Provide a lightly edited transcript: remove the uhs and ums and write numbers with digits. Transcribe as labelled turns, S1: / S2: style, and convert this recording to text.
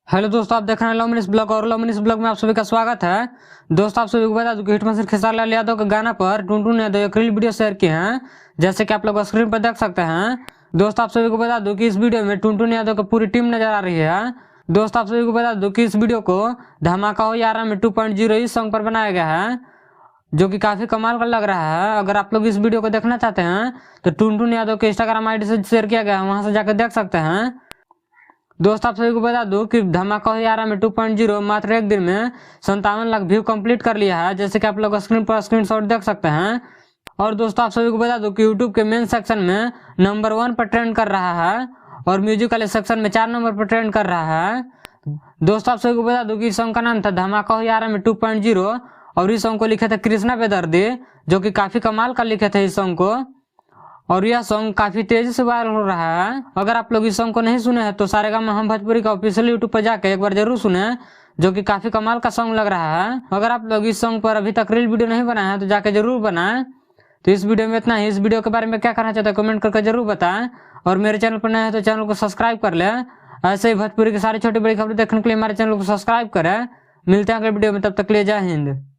S1: Hello दोस्तों, आप देख रहे हैं लवमिनिस ब्लॉग और लवमिनिस ब्लॉग में आप सभी का स्वागत है। दोस्तों, आप सभी को बता दूं कि हिटमैन खेसारी लाल यादव के गाना पर टुनटुन यादव एक रील वीडियो शेयर किए हैं, जैसे कि आप लोग स्क्रीन पर देख सकते हैं। दोस्तों, आप सभी को बता दूं कि इस वीडियो में टुनटुन यादव की पूरी टीम नजर आ रही है। दोस्तों, आप सभी को बता दूं कि इस वीडियो को धमाका हो यारा में 2.0 इस सॉन्ग पर बनाया गया है, जो कि काफी कमाल का लग रहा है। अगर आप लोग इस वीडियो को देखना चाहते हैं तो टुनटुन यादव के इंस्टाग्राम आईडी से शेयर किया गया है, वहां से जाकर देख सकते हैं। दोस्त, आप सभी को बता दूं कि धमाका हो यारा में 2.0 मात्र एक दिन में 57 लाख व्यू कंप्लीट कर लिया है, जैसे कि आप लोग स्क्रीन पर स्क्रीनशॉट देख सकते हैं। और दोस्तों, आप सभी को बता दूं कि यूट्यूब के मेन सेक्शन में नंबर 1 पर ट्रेंड कर रहा है और म्यूजिक वाले सेक्शन में 4 नंबर पर ट्रेंड कर रहा है। दोस्तों, आप सभी को बता दूं कि इस सॉन्ग का नाम था धमाका हो यारा में 2.0 और इस सॉन्ग को लिखे थे कृष्णा बेदर्दी, जो कि काफी कमाल का लिखे थे इस सॉन्ग को। और यह सॉन्ग काफी तेजी से वायरल हो रहा है। अगर आप लोग इस सॉन्ग को नहीं सुने हैं तो सारेगामा हम भोजपुरी का ऑफिशियल यूट्यूब पर जाकर एक बार जरूर सुने, जो कि काफी कमाल का सॉन्ग लग रहा है। अगर आप लोग इस सॉन्ग पर अभी तक रील वीडियो नहीं बनाए हैं तो जाके जरूर बनाएं। तो इस वीडियो में इतना ही। इस वीडियो के बारे में क्या करना चाहते हैं कमेंट करके जरूर बताएं, और मेरे चैनल पर नए हैं तो चैनल को सब्सक्राइब कर ले। ऐसे ही भोजपुरी की सारी छोटी बड़ी खबरें देखने के लिए हमारे चैनल को सब्सक्राइब करें। मिलते हैं अगले वीडियो में, तब तक के लिए जय हिंद।